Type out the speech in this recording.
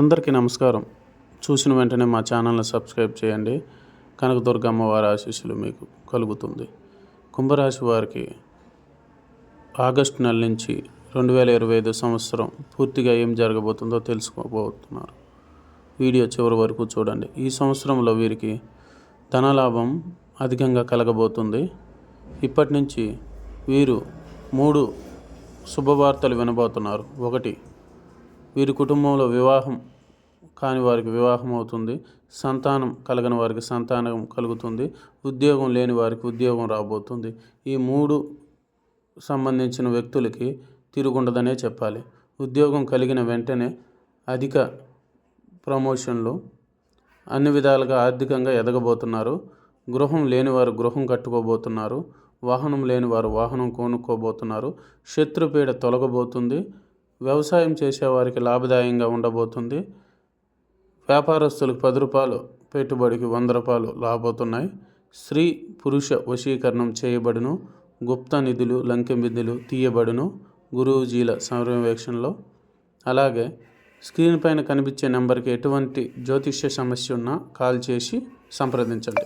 అందరికీ నమస్కారం. చూసిన వెంటనే మా ఛానల్ని సబ్స్క్రైబ్ చేయండి. కనకదుర్గ అమ్మవారి ఆశీస్సులు మీకు కలుగుతుంది. కుంభరాశి వారికి ఆగస్టు నెల నుంచి 2025 సంవత్సరం పూర్తిగా ఏం జరగబోతుందో తెలుసుకోబోతున్నారు. వీడియో చివరి వరకు చూడండి. ఈ సంవత్సరంలో వీరికి ధనలాభం అధికంగా కలగబోతుంది. ఇప్పటి నుంచి వీరు 3 శుభవార్తలు వినబోతున్నారు. 1, వీరి కుటుంబంలో వివాహం కాని వారికి వివాహం అవుతుంది. సంతానం కలగని వారికి సంతానం కలుగుతుంది. ఉద్యోగం లేని వారికి ఉద్యోగం రాబోతుంది. ఈ 3 సంబంధించిన వ్యక్తులకి తిరుగుండదనే చెప్పాలి. ఉద్యోగం కలిగిన వెంటనే అధిక ప్రమోషన్లు, అన్ని విధాలుగా ఆర్థికంగా ఎదగబోతున్నారు. గృహం లేని వారు గృహం కట్టుకోబోతున్నారు. వాహనం లేని వారు వాహనం కొనుక్కోబోతున్నారు. శత్రుపీడ తొలగబోతుంది. వ్యవసాయం చేసేవారికి లాభదాయంగా ఉండబోతుంది. వ్యాపారస్తులకు 10 రూపాయలు పెట్టుబడికి 100 రూపాయలు రాబోతున్నాయి. స్త్రీ పురుష వశీకరణం చేయబడును. గుప్త నిధులు లంకె నిధులు తీయబడును గురూజీల పర్యవేక్షణలో. అలాగే స్క్రీన్ పైన కనిపించే నెంబర్కి ఎటువంటి జ్యోతిష్య సమస్య ఉన్నా కాల్ చేసి సంప్రదించండి.